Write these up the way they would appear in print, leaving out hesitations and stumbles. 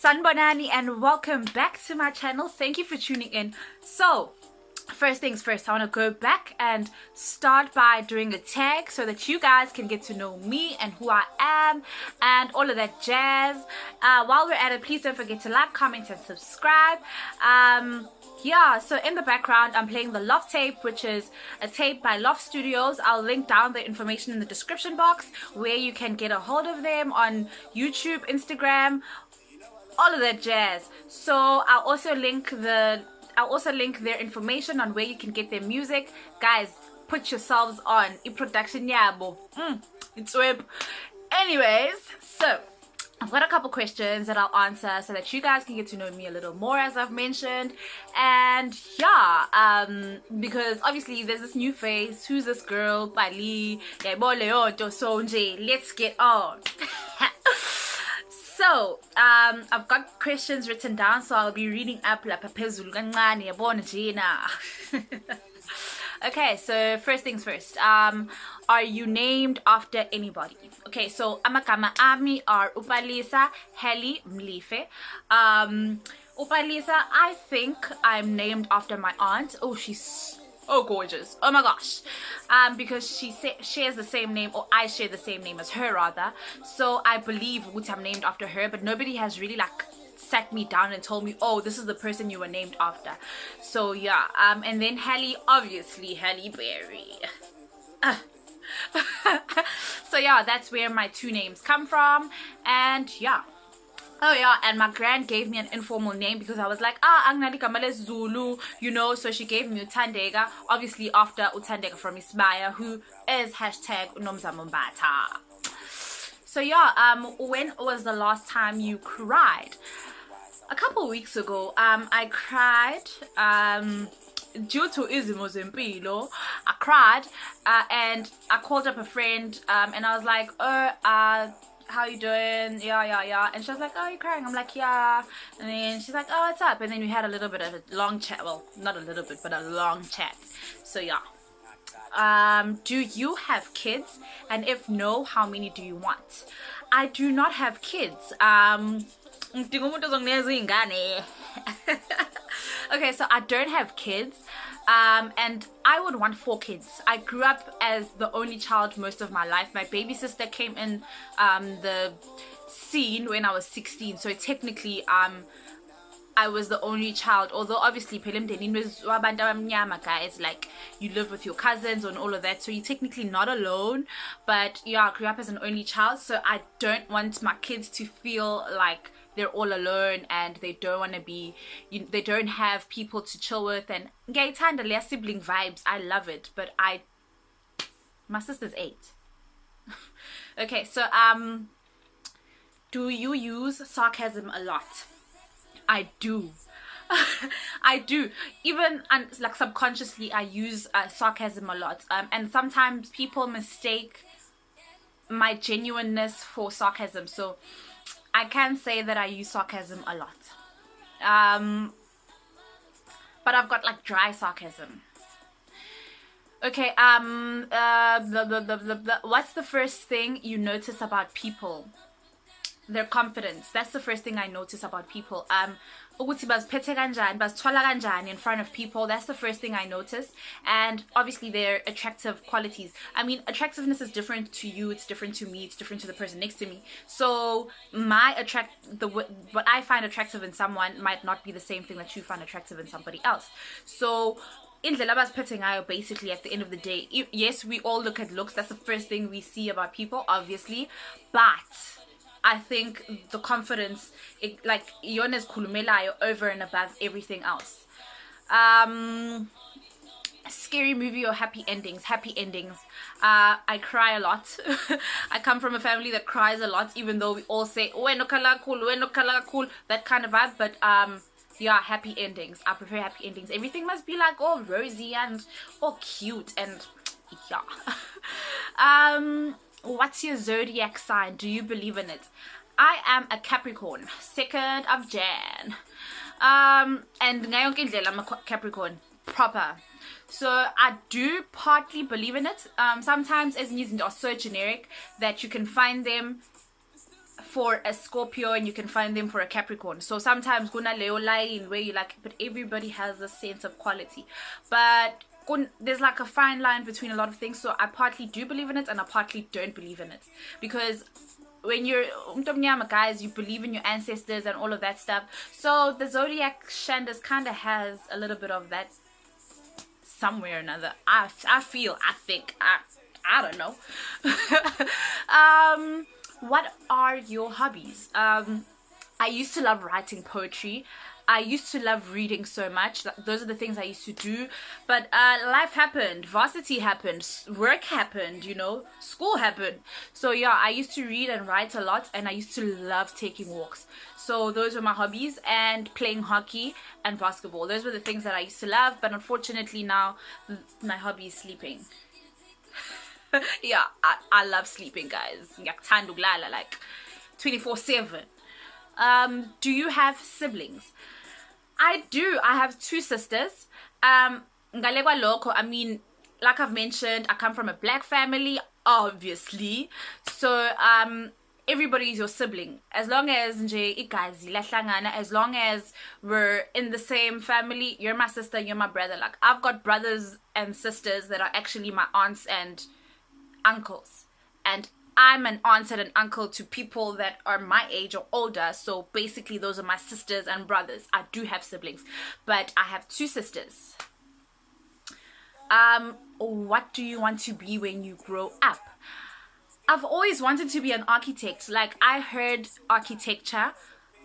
Sanbonani and welcome back to my channel. Thank you for tuning in. So first things first, I want to go back and start by doing a tag so that you guys can get to know me and who I am and all of that jazz. While we're at it, please don't forget to like, comment and subscribe. Yeah, so in the background I'm playing the Loft tape, which is a tape by Loft Studios. I'll link down the information in the description box where you can get a hold of them on YouTube, Instagram, all of that jazz. So I'll also link their information on where you can get their music. Guys, put yourselves on production yabo. It's web. Anyways, so I've got a couple questions that I'll answer so that you guys can get to know me a little more, as I've mentioned. And yeah, because obviously there's this new face. Who's this girl? Bali. Let's get on. So I've got questions written down, so I'll be reading up like okay, so first things first, are you named after anybody? Okay, so amagama ami are Upalisa, Heli, Mlife. Upalisa, I think I'm named after my aunt. Oh, she's gorgeous. Oh my gosh. Because she shares the same name, or I share the same name as her rather. So I believe I'm named after her, but nobody has really like sat me down and told me, oh, this is the person you were named after. So yeah, and then Halle, obviously Halle Berry. So yeah, that's where my two names come from. And yeah. Oh yeah, and my grand gave me an informal name because I was like, Angnali Kamale Zulu, you know, so she gave me Utandega, obviously after Utandega from Ismaya, who is #Unomzamumbata. So yeah, when was the last time you cried? A couple weeks ago, I cried, due to izimo zempilo. I cried, and I called up a friend, and I was like, how you doing? Yeah. And she was like, oh, you're crying? I'm like, yeah. And then she's like, oh, what's up? And then we had a little bit of a long chat. Well, not a little bit, but a long chat. So yeah. Do you have kids? And if no, how many do you want? I do not have kids. Okay, so I don't have kids. And I would want 4 kids. I grew up as the only child most of my life. My baby sister came in the scene when I was 16, so technically I was the only child, although obviously guys, like you live with your cousins and all of that, so you're technically not alone. But yeah, I grew up as an only child, so I don't want my kids to feel like they're all alone and they don't want to be, they don't have people to chill with. And gay tanda less sibling vibes, I love it, but my sister's 8. Okay, so do you use sarcasm a lot? I do. I do. Even like subconsciously I use sarcasm a lot, and sometimes people mistake my genuineness for sarcasm, so I can say that I use sarcasm a lot. But I've got like dry sarcasm. Okay, what's the first thing you notice about people? Their confidence. That's the first thing I notice about people. In front of people, that's the first thing I notice. And obviously their attractive qualities. I mean, attractiveness is different to you, it's different to me, it's different to the person next to me. So what I find attractive in someone might not be the same thing that you find attractive in somebody else. So basically at the end of the day, yes, we all look at looks. That's the first thing we see about people, obviously, but I think the confidence, like Yona's kulumelayo over and above everything else. Scary movie or happy endings? Happy endings. I cry a lot. I come from a family that cries a lot, even though we all say "Weno kala cool," that kind of vibe. But yeah, happy endings. I prefer happy endings. Everything must be like all rosy and all cute and yeah. What's your zodiac sign? Do you believe in it? I am a Capricorn, 2nd of Jan. And ngayonke indlela I'm a Capricorn proper. So I do partly believe in it. Sometimes as izinto are so generic that you can find them for a Scorpio and you can find them for a Capricorn. So sometimes kuna leo line where you like, but everybody has a sense of quality. But there's like a fine line between a lot of things. So I partly do believe in it and I partly don't believe in it, because when you're guys, you believe in your ancestors and all of that stuff. So the zodiac shanders kind of has a little bit of that somewhere or another. I think I don't know. What are your hobbies? I used to love writing poetry. I used to love reading so much. Those are the things I used to do. But life happened. Varsity happened. Work happened, you know. School happened. So yeah, I used to read and write a lot. And I used to love taking walks. So those were my hobbies. And playing hockey and basketball. Those were the things that I used to love. But unfortunately now, my hobby is sleeping. Yeah, I love sleeping, guys. Like 24/7. Do you have siblings? I do. I have 2 sisters. I mean, like I've mentioned, I come from a black family, obviously. So everybody is your sibling. As long as as long as we're in the same family, you're my sister, you're my brother. Like, I've got brothers and sisters that are actually my aunts and uncles, and I'm an aunt and an uncle to people that are my age or older. So basically those are my sisters and brothers. I do have siblings, but I have 2 sisters. What do you want to be when you grow up? I've always wanted to be an architect. Like, I heard architecture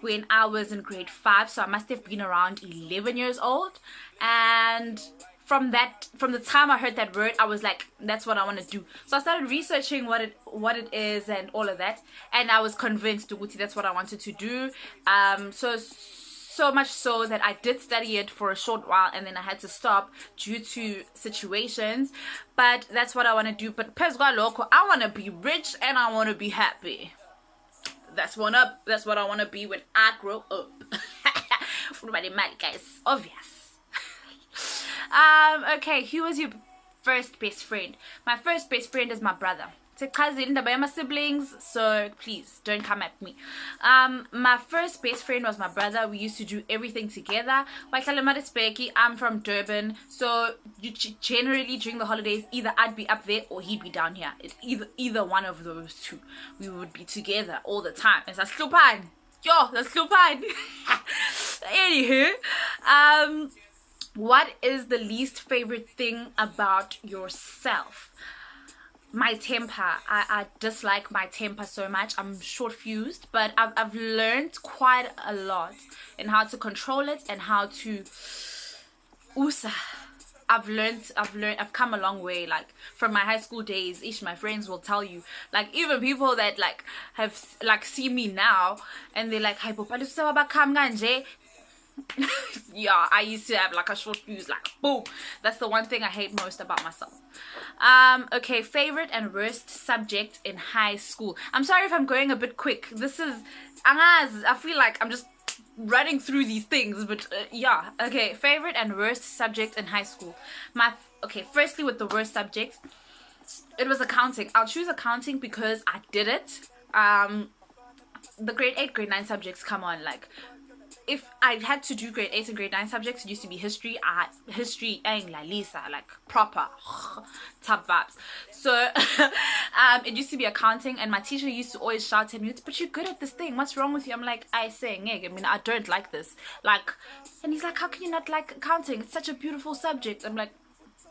when I was in grade 5, so I must have been around 11 years old. And from the time I heard that word, I was like, that's what I want to do. So I started researching what it is and all of that, and I was convinced that's what I wanted to do. So much so that I did study it for a short while, and then I had to stop due to situations. But that's what I want to do. But I want to be rich and I want to be happy. That's what I want to be when I grow up. Nobody mad, guys. Obvious. Okay, who was your first best friend? My first best friend is my brother. My siblings, so please don't come at me. My first best friend was my brother. We used to do everything together. I'm from Durban, so generally during the holidays, either I'd be up there or he'd be down here. It's either one of those two. We would be together all the time. It's that's Slupan. Anywho, what is the least favorite thing about yourself? My temper. I dislike my temper so much. I'm short-fused, but I've learned quite a lot in how to control it and how to I've come a long way, like from my high school days. My friends will tell you, like even people that like have like see me now and they're like, "Hi, Papa, yeah, I used to have like a short fuse, like boom. That's the one thing I hate most about myself. Okay, favorite and worst subject in high school. I'm sorry if I'm going a bit quick. This is I feel like I'm just running through these things, but yeah. Okay, favorite and worst subject in high school. Firstly with the worst subject, it was accounting. I'll choose accounting because I did it. The grade 8, grade 9 subjects, come on, like if I had to do grade 8 and grade 9 subjects, it used to be history. History and la Lisa, like proper top vibes. So it used to be accounting, and my teacher used to always shout at me, "But you're good at this thing. What's wrong with you?" I'm like, I mean, I don't like this. Like, and he's like, "How can you not like accounting? It's such a beautiful subject." I'm like,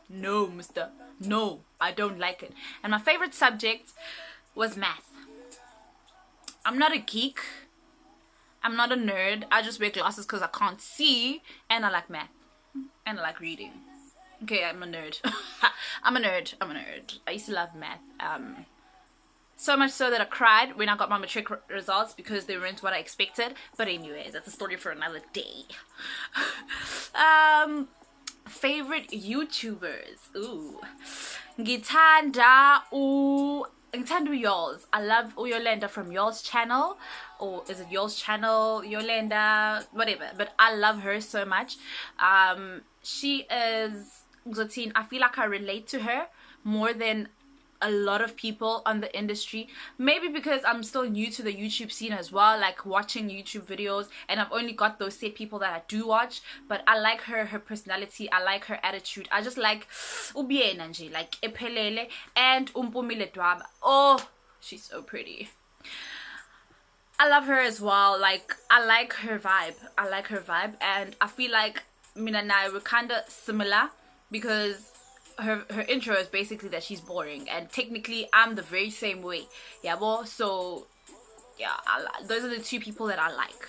"No, mister. No, I don't like it." And my favorite subject was math. I'm not a geek. I'm not a nerd. I just wear glasses because I can't see, and I like math, and I like reading. Okay, I'm a nerd. I'm a nerd. I used to love math. So much so that I cried when I got my matric results because they weren't what I expected. But anyways, that's a story for another day. Favorite YouTubers. Ooh. Ngithanda Yols. I love Yolanda from Yols channel, or is it Yols channel, Yolanda, whatever, but I love her so much. She is Zotine. I feel like I relate to her more than a lot of people on the industry, maybe because I'm still new to the YouTube scene as well, like watching YouTube videos, and I've only got those set people that I do watch. But I like her personality, I like her attitude, I just like ubiena nje, like ephelele, and Umpumile Dwaba. Oh, she's so pretty. I love her as well. Like, I like her vibe, and I feel like Mina and I were kind of similar, because her intro is basically that she's boring, and technically I'm the very same way. Yeah, well, so yeah, those are the two people that I like.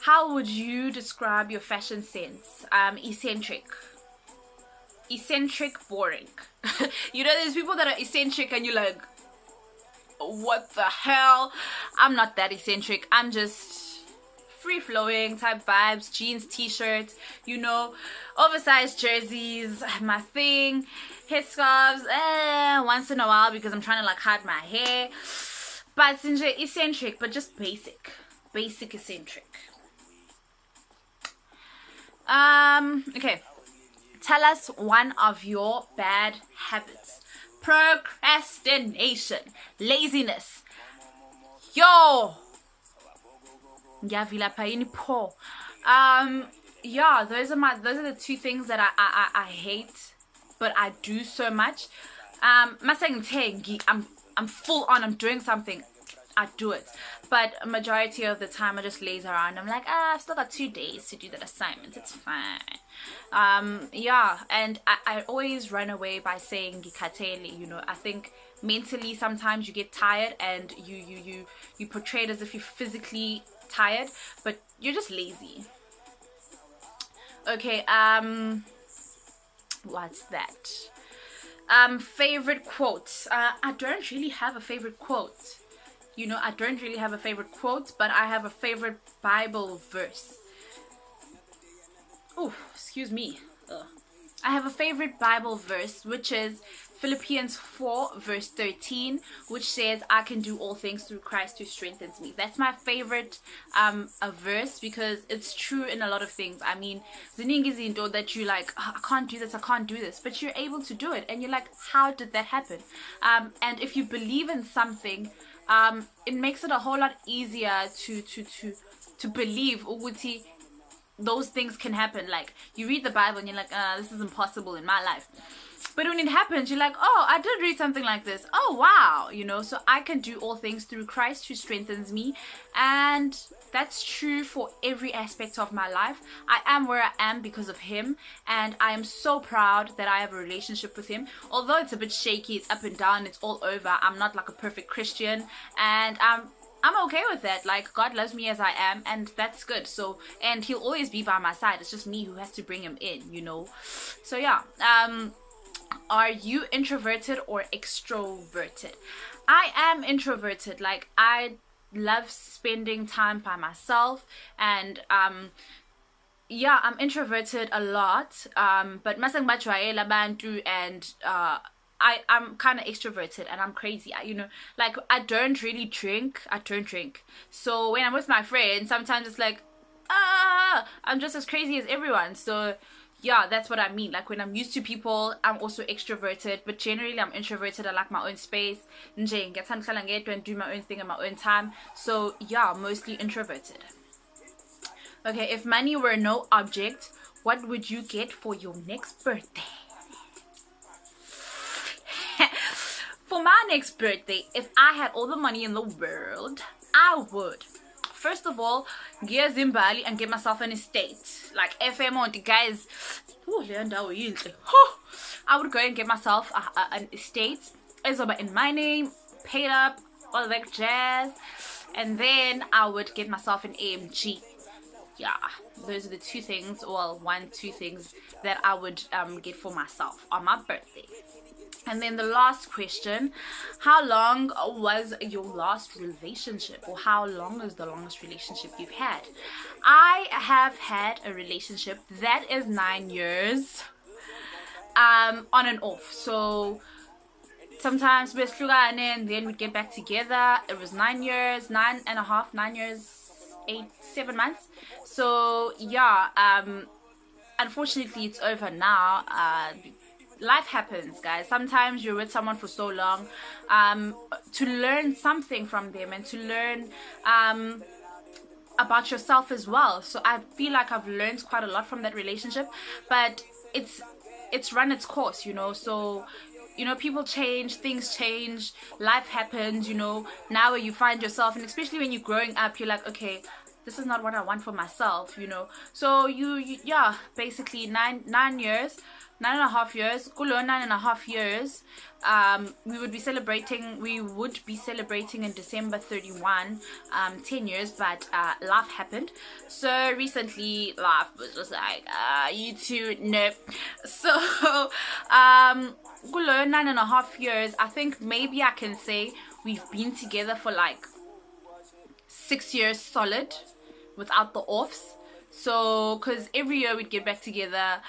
How would you describe your fashion sense? Eccentric, boring. You know, there's people that are eccentric and you're like, what the hell? I'm not that eccentric. I'm just free-flowing type vibes, jeans, t-shirts, you know, oversized jerseys, my thing, headscarves, once in a while because I'm trying to like hide my hair. But eccentric, but just basic eccentric. Okay, tell us one of your bad habits. Procrastination, laziness. Yo, yeah, those are the two things that I hate, but I do so much. I'm full on, I'm doing something, I do it, but a majority of the time I just laze around. I'm like, I've still got 2 days to do that assignment, it's fine. Yeah, and I always run away by saying ngikhathele, you know. I think mentally sometimes you get tired and you portray it as if you're physically tired, but you're just lazy. Okay, what's that? Favorite quotes. I don't really have a favorite quote. You know, I don't really have a favorite quote, but I have a favorite Bible verse. Oh, excuse me. I have a favorite Bible verse, which is Philippians 4 verse 13, which says, I can do all things through Christ who strengthens me. That's my favorite a verse, because it's true in a lot of things. I mean, ziningi zinto that you like, oh, I can't do this, but you're able to do it, and you're like, how did that happen? And if you believe in something, it makes it a whole lot easier to believe ukuthi those things can happen. Like, you read the Bible and you're like, this is impossible in my life. But when it happens, you're like, oh, I did read something like this. Oh, wow. You know, so I can do all things through Christ who strengthens me. And that's true for every aspect of my life. I am where I am because of him. And I am so proud that I have a relationship with him. Although it's a bit shaky, it's up and down, it's all over. I'm not like a perfect Christian. And I'm okay with that. Like, God loves me as I am, and that's good. So, and he'll always be by my side. It's just me who has to bring him in, you know. So yeah. Are you introverted or extroverted? I am introverted. Like, I love spending time by myself, and yeah, I'm introverted a lot. But masang bajwayela abantu, and I'm kind of extroverted, and I'm crazy. You know, like, I don't really drink. So when I'm with my friends, sometimes it's like, I'm just as crazy as everyone. So yeah, that's what I mean. Like, when I'm used to people, I'm also extroverted, but generally I'm introverted. I like my own space, and do my own thing in my own time. So yeah, mostly introverted. Okay, if money were no object, what would you get for your next birthday? For my next birthday, if I had all the money in the world, I would, first of all, get Zimbabwe and get myself an estate. Like FM on the guys. I would go and get myself an estate. It's in my name, paid up, all that jazz. And then I would get myself an AMG. Yeah, those are the two things, well, two things that I would get for myself on my birthday. And then the last question, how long was your last relationship, or how long is the longest relationship you've had? I have had a relationship that is 9 years, on and off. So sometimes we're slugging and then we get back together. It was 9 years, 9.5, 9 years, 7 months. So yeah, unfortunately it's over now. life happens, guys. Sometimes you're with someone for so long, to learn something from them and to learn about yourself as well. So I feel like I've learned quite a lot from that relationship, but it's run its course, you know. So, you know, people change, things change, life happens, you know. Now where you find yourself, and especially when you're growing up, you're like, okay, this is not what I want for myself, you know. So yeah, basically 9.5 years, kulo 9.5 years, we would be celebrating in December 31, 10 years, but life happened. So recently life was just like, you two, nope. So kulo 9.5 years, I think maybe I can say we've been together for like 6 years solid, without the offs. So because every year we'd get back together.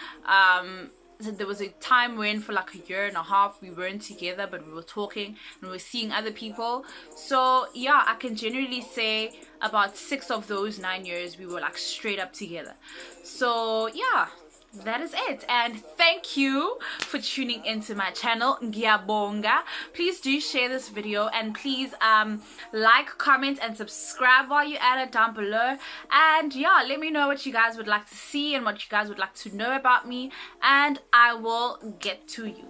So there was a time when for like 1.5 years we weren't together, but we were talking and we were seeing other people. So yeah, I can generally say about 6 of those 9 years we were like straight up together. So yeah, that is it, and thank you for tuning into my channel. Ngiyabonga. Please do share this video, and please like, comment and subscribe while you're at it down below. And yeah, let me know what you guys would like to see and what you guys would like to know about me, and I will get to you.